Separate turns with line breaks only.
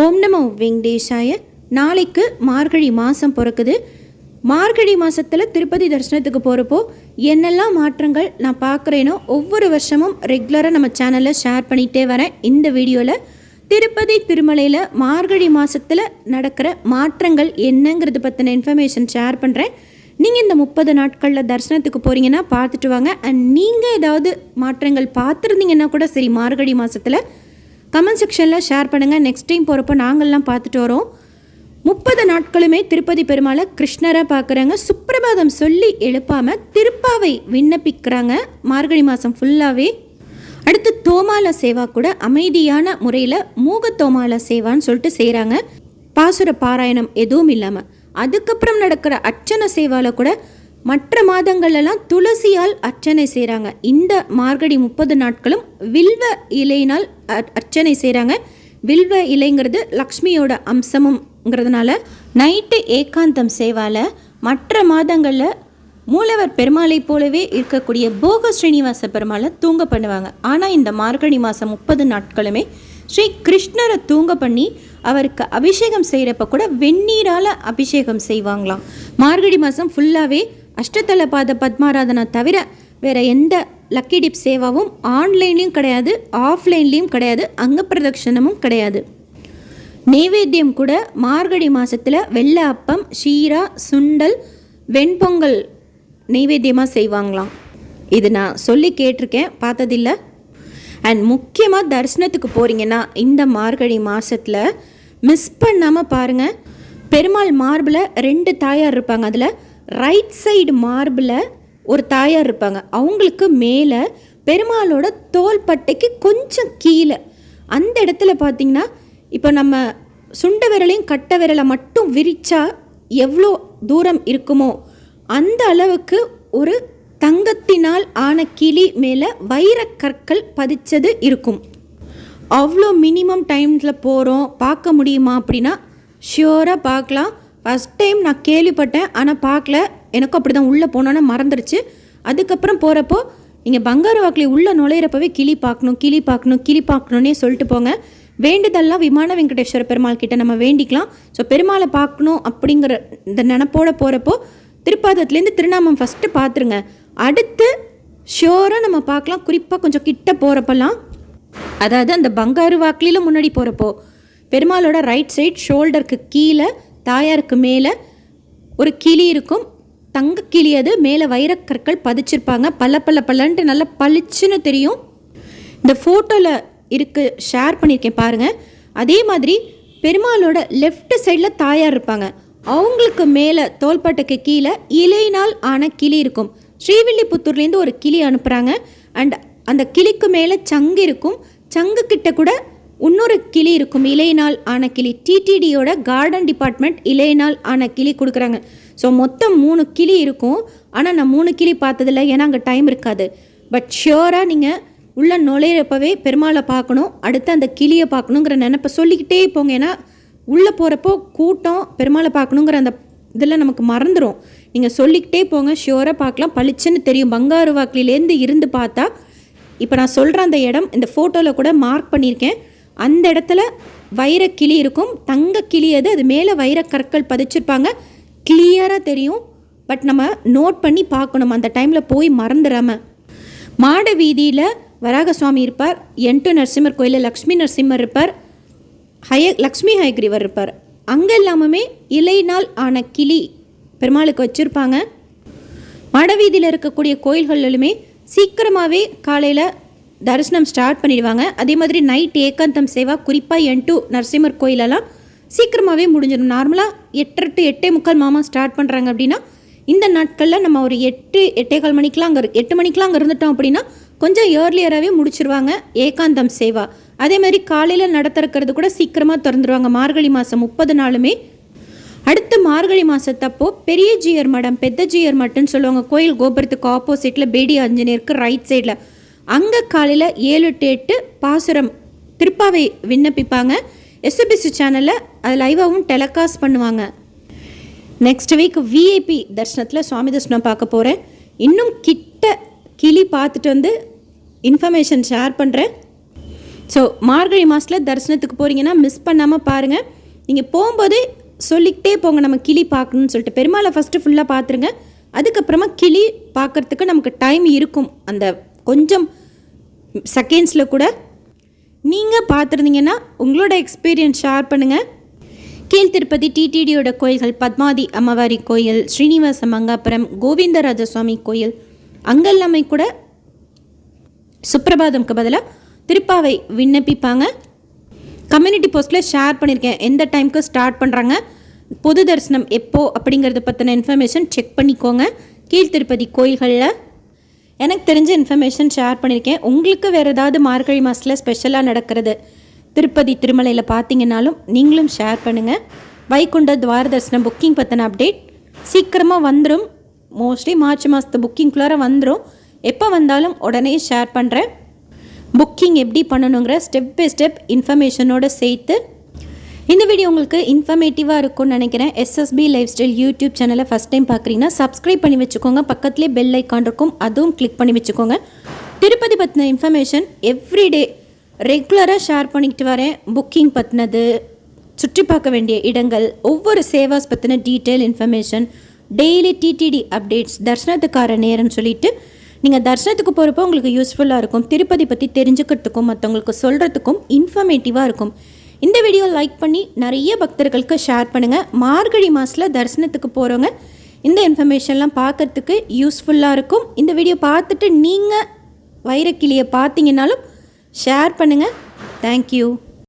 ஓம் நமோ வெங்கடேஷாய. நாளைக்கு மார்கழி மாதம் பிறக்குது. மார்கழி மாதத்தில் திருப்பதி தரிசனத்துக்கு போகிறப்போ என்னெல்லாம் மாற்றங்கள் நான் பார்க்குறேனோ ஒவ்வொரு வருஷமும் ரெகுலராக நம்ம சேனலில் ஷேர் பண்ணிகிட்டே வரேன். இந்த வீடியோவில் திருப்பதி திருமலையில் மார்கழி மாதத்தில் நடக்கிற மாற்றங்கள் என்னங்கிறது பற்றின இன்ஃபர்மேஷன் ஷேர் பண்ணுறேன். நீங்கள் இந்த 30 நாட்களில் தரிசனத்துக்கு போகிறீங்கன்னா பார்த்துட்டு வாங்க. அண்ட் நீங்கள் ஏதாவது மாற்றங்கள் பார்த்துருந்தீங்கன்னா கூட சரி, மார்கழி மாதத்தில் கமெண்ட் செக்ஷனில் ஷேர் பண்ணுங்கள். நெக்ஸ்ட் டைம் போகிறப்போ நாங்கள்லாம் பார்த்துட்டு வரோம். 30 நாட்களுமே திருப்பதி பெருமாளை கிருஷ்ணராக பார்க்குறாங்க. சுப்பிரபாதம் சொல்லி எழுப்பாமல் திருப்பாவை விண்ணப்பிக்கிறாங்க மார்கழி மாதம் ஃபுல்லாகவே. அடுத்து தோமால சேவா கூட அமைதியான முறையில் மூக தோமால சேவான்னு சொல்லிட்டு செய்கிறாங்க, பாசுர பாராயணம் எதுவும் இல்லாமல். அதுக்கப்புறம் நடக்கிற அர்ச்சனை சேவாவில் கூட மற்ற மாதங்கள்லாம் துளசியால் அர்ச்சனை செய்கிறாங்க. இந்த மார்கழி 30 நாட்களும் வில்வ இலையினால் அர்ச்சனை செய்கிறாங்க. வில்வ இலைங்கிறது லக்ஷ்மியோட அம்சமுங்கிறதுனால நைட்டு ஏகாந்தம் சேவால மற்ற மாதங்களில் மூலவர் பெருமாளை போலவே இருக்கக்கூடிய போக ஸ்ரீனிவாச பெருமாளை தூங்க பண்ணுவாங்க. ஆனால் இந்த மார்கழி மாதம் 30 நாட்களுமே ஸ்ரீ கிருஷ்ணரை தூங்க பண்ணி அவருக்கு அபிஷேகம் செய்கிறப்ப கூட வெந்நீரால் அபிஷேகம் செய்வாங்களாம். மார்கழி மாதம் ஃபுல்லாகவே அஷ்டதல பாத பத்மாராதனா தவிர வேறு எந்த லக்கி டிப் சேவாவும் ஆன்லைன்லேயும் கிடையாது, ஆஃப்லைன்லேயும் கிடையாது, அங்க பிரதட்சணமும் கிடையாது. நெய்வேத்தியம் கூட மார்கழி மாதத்தில் வெள்ளை அப்பம், ஷீரா, சுண்டல், வெண்பொங்கல் நெய்வேத்தியமாக செய்வாங்களாம். இது நான் சொல்லி கேட்டிருக்கேன், பார்த்ததில்லை. அண்ட் முக்கியமாக தரிசனத்துக்கு போகிறீங்கன்னா இந்த மார்கழி மாதத்தில் மிஸ் பண்ணாமல் பாருங்கள். பெருமாள் மார்பில் 2 தாயார் இருப்பாங்க. அதில் ரைட் சைடு மார்பில் ஒரு தாயார் இருப்பாங்க. அவங்களுக்கு மேலே பெருமாளோட தோள்பட்டைக்கு கொஞ்சம் கீழே அந்த இடத்துல பார்த்திங்கன்னா, இப்போ நம்ம சுண்ட விரலையும் கட்டை விரலை மட்டும் விரிச்சா எவ்வளோ தூரம் இருக்குமோ அந்த அளவுக்கு ஒரு தங்கத்தினால் ஆன கிளி மேலே வைரக்கற்கள் பதிச்சது இருக்கும். அவ்வளோ மினிமம் டைமில் போகிறோம், பார்க்க முடியுமா அப்படின்னா ஷியோராக பார்க்கலாம். ஃபஸ்ட் டைம் நான் கேள்விப்பட்டேன், ஆனால் பார்க்கல. எனக்கும் அப்படி தான் உள்ளே போனோன்னா மறந்துடுச்சு. அதுக்கப்புறம் போகிறப்போ நீங்கள் பங்காரு வாக்கில் உள்ளே நுழையிறப்பவே கிளி பார்க்கணும், கிளி பார்க்கணும், கிளி பார்க்கணுன்னே சொல்லிட்டு போங்க. வேண்டுதல்லாம் விமான வெங்கடேஸ்வர பெருமாள் கிட்ட நம்ம வேண்டிக்கலாம். ஸோ பெருமாளை பார்க்கணும் அப்படிங்கிற இந்த நினப்போடு போகிறப்போ திருப்பாதத்துலேருந்து திருநாமம் ஃபஸ்ட்டு பார்த்துருங்க. அடுத்து ஷியோராக நம்ம பார்க்கலாம். குறிப்பாக கொஞ்சம் கிட்ட போகிறப்பெல்லாம், அதாவது அந்த பங்காரு வாக்கிலும் முன்னாடி போகிறப்போ பெருமாளோட ரைட் சைட் ஷோல்டருக்கு கீழே தாயாருக்கு மேலே ஒரு கிளி இருக்கும், தங்க கிளி. அது மேலே வைரக்கற்கள் பதிச்சிருப்பாங்க. பல்லன்ட்டு நல்லா பளிச்சுன்னு தெரியும். இந்த ஃபோட்டோவில் இருக்குது, ஷேர் பண்ணியிருக்கேன் பாருங்கள். அதே மாதிரி பெருமாளோட லெஃப்ட் சைடில் தாயார் இருப்பாங்க. அவங்களுக்கு மேலே தோள்பட்டைக்கு கீழே இலையினால் ஆன கிளி இருக்கும். ஸ்ரீவில்லிபுத்தூர்லேருந்து ஒரு கிளி அனுப்புகிறாங்க. அண்ட் அந்த கிளிக்கு மேலே சங்கு இருக்கும். சங்கு கிட்ட கூட இன்னொரு கிளி இருக்கும், இலையினால் ஆன கிளி. டிடிடியோட கார்டன் டிபார்ட்மெண்ட் இலையினால் ஆன கிளி கொடுக்குறாங்க. ஸோ மொத்தம் 3 கிளி இருக்கும். ஆனால் நான் 3 கிளி பார்த்ததில்ல, ஏன்னா அங்கே டைம் இருக்காது. பட் ஷியோராக நீங்கள் உள்ளே நுழையிறப்பவே பெருமாளை பார்க்கணும், அடுத்து அந்த கிளியை பார்க்கணுங்கிற நினைப்பை சொல்லிக்கிட்டே போங்க. ஏன்னா உள்ளே போகிறப்போ கூட்டம், பெருமாளை பார்க்கணுங்கிற அந்த இதெல்லாம் நமக்கு மறந்துடும். நீங்கள் சொல்லிக்கிட்டே போங்க, ஷியோராக பார்க்கலாம், பளிச்சுன்னு தெரியும். பங்காரு வாக்கிலேருந்து இருந்து பார்த்தா இப்போ நான் சொல்கிற அந்த இடம் இந்த ஃபோட்டோவில் கூட மார்க் பண்ணியிருக்கேன். அந்த இடத்துல வைரக்கிளி இருக்கும், தங்க கிளி. அது மேலே வைரக்கற்கள் பதிச்சிருப்பாங்க, கிளியராக தெரியும். பட் நம்ம நோட் பண்ணி பார்க்கணும், அந்த டைமில் போய் மறந்துடாமல். மாட வீதியில் வராக சுவாமி இருப்பார், என்டு நரசிம்மர் கோயிலில் லக்ஷ்மி நரசிம்மர் இருப்பார், லக்ஷ்மி ஹயக்ரீவர் இருப்பார். அங்கே எல்லாமே இலையினால் ஆன கிளி பெருமாளுக்கு வச்சுருப்பாங்க. மாட வீதியில் இருக்கக்கூடிய கோயில்களிலுமே சீக்கிரமாகவே காலையில் தரிசனம் ஸ்டார்ட் பண்ணிடுவாங்க. அதே மாதிரி நைட் ஏகாந்தம் சேவா குறிப்பாக என்டு நரசிம்மர் கோயிலெல்லாம் சீக்கிரமாகவே முடிஞ்சிடும். நார்மலாக 8 to 8:45 மாமா ஸ்டார்ட் பண்ணுறாங்க அப்படின்னா இந்த நாட்களில் நம்ம ஒரு 8-8:15 மணிக்கெலாம் அங்கே 8 மணிக்கெலாம் அங்கே இருந்துட்டோம் அப்படின்னா கொஞ்சம் ஏர்லியராகவே முடிச்சிருவாங்க ஏகாந்தம் சேவா. அதே மாதிரி காலையில் நடத்திருக்கிறது கூட சீக்கிரமாக திறந்துடுவாங்க மார்கழி மாதம் 30 நாளுமே. அடுத்து மார்கழி மாதத்தப்போ பெரிய ஜீயர் மடம், பெத்த ஜீயர் மட்டன்னு சொல்லுவாங்க. கோயில் கோபுரத்துக்கு ஆப்போசிட்டில் பேடி ஆஞ்சநேயருக்கு ரைட் சைடில். அங்கே காலையில் 7 to 8 பாசுரம் திருப்பாவை விண்ணப்பிப்பாங்க. எஸ்பிசி சேனலில் அது லைவாகவும் டெலிகாஸ்ட் பண்ணுவாங்க. நெக்ஸ்ட் வீக் விஐபி தர்ஷனத்தில் சுவாமி தர்ஷனம் பார்க்க போகிறேன். இன்னும் கிட்ட கிளி பார்த்துட்டு வந்து இன்ஃபர்மேஷன் ஷேர் பண்ணுறேன். ஸோ மார்கழி மாதத்தில் தரிசனத்துக்கு போகிறீங்கன்னா மிஸ் பண்ணாமல் பாருங்கள். நீங்கள் போகும்போதே சொல்லிக்கிட்டே போங்க, நம்ம கிளி பார்க்கணுன்னு சொல்லிட்டு. பெருமாளை ஃபஸ்ட்டு ஃபுல்லாக பார்த்துருங்க, அதுக்கப்புறமா கிளி பார்க்குறதுக்கு நமக்கு டைம் இருக்கும். அந்த கொஞ்சம் செகண்ட்ஸில் கூட நீங்கள் பார்த்துருந்தீங்கன்னா உங்களோட எக்ஸ்பீரியன்ஸ் ஷேர் பண்ணுங்கள். கீழ் திருப்பதி டிடிடியோட கோயில்கள், பத்மாதி அம்மவாரி கோயில், ஸ்ரீனிவாச மங்காபுரம், கோவிந்தராஜ சுவாமி கோயில், அங்கெல்லாமே கூட சுப்பிரபாதம்க்கு பதிலாக திருப்பாவை விண்ணப்பிப்பாங்க. கம்யூனிட்டி போஸ்ட்டில் ஷேர் பண்ணியிருக்கேன், எந்த டைமுக்கு ஸ்டார்ட் பண்ணுறாங்க, பொது தரிசனம் எப்போ அப்படிங்கிறத பற்றின இன்ஃபர்மேஷன் செக் பண்ணிக்கோங்க. கீழ் திருப்பதி கோயில்களில் எனக்கு தெரிஞ்ச இன்ஃபர்மேஷன் ஷேர் பண்ணியிருக்கேன். உங்களுக்கு வேறு ஏதாவது மார்கழி மாதத்தில் ஸ்பெஷலாக நடக்கிறது திருப்பதி திருமலையில் பார்த்தீங்கன்னாலும் நீங்களும் ஷேர் பண்ணுங்கள். வைகுண்ட துவார தரிசனம் புக்கிங் பற்றின அப்டேட் சீக்கிரமாக வந்துடும். மோஸ்ட்லி மார்ச் மாதத்து புக்கிங்குள்ளார வந்துடும். எப்போ வந்தாலும் உடனே ஷேர் பண்ணுறேன். புக்கிங் எப்படி பண்ணணுங்கிற ஸ்டெப் பை ஸ்டெப் இன்ஃபர்மேஷனோடு சேர்த்து இந்த வீடியோ உங்களுக்கு இன்ஃபர்மேட்டிவாக இருக்கும்னு நினைக்கிறேன். எஸ்எஸ்பி லைஃப் ஸ்டைல் யூடியூப் சேனலை ஃபஸ்ட் டைம் பார்க்குறீங்கன்னா சப்ஸ்கிரைப் பண்ணி வச்சுக்கோங்க. பக்கத்துலேயே பெல் ஐக்கான் இருக்கும், அதுவும் கிளிக் பண்ணி வச்சுக்கோங்க. திருப்பதி பற்றின இன்ஃபர்மேஷன் எவ்ரிடே ரெகுலராக ஷேர் பண்ணிக்கிட்டு வரேன். புக்கிங் பற்றினது, சுற்றி பார்க்க வேண்டிய இடங்கள், ஒவ்வொரு சேவாஸ் பற்றின detail information, daily TTD updates, தர்ஷனத்துக்கார நேரம்னு சொல்லிட்டு நீங்கள் தரிசனத்துக்கு போகிறப்போ உங்களுக்கு யூஸ்ஃபுல்லாக இருக்கும். திருப்பதி பற்றி தெரிஞ்சுக்கிறதுக்கும் மற்றவங்களுக்கு சொல்கிறதுக்கும் இன்ஃபர்மேட்டிவாக இருக்கும். இந்த வீடியோ லைக் பண்ணி நிறைய பக்தர்களுக்கு ஷேர் பண்ணுங்கள். மார்கழி மாதத்தில் தரிசனத்துக்கு போகிறவங்க இந்த இன்ஃபர்மேஷன்லாம் பார்க்குறதுக்கு யூஸ்ஃபுல்லாக இருக்கும். இந்த வீடியோ பார்த்துட்டு நீங்கள் வைரக்கிளியை பார்த்தீங்கன்னாலும் ஷேர் பண்ணுங்கள். தேங்க்யூ.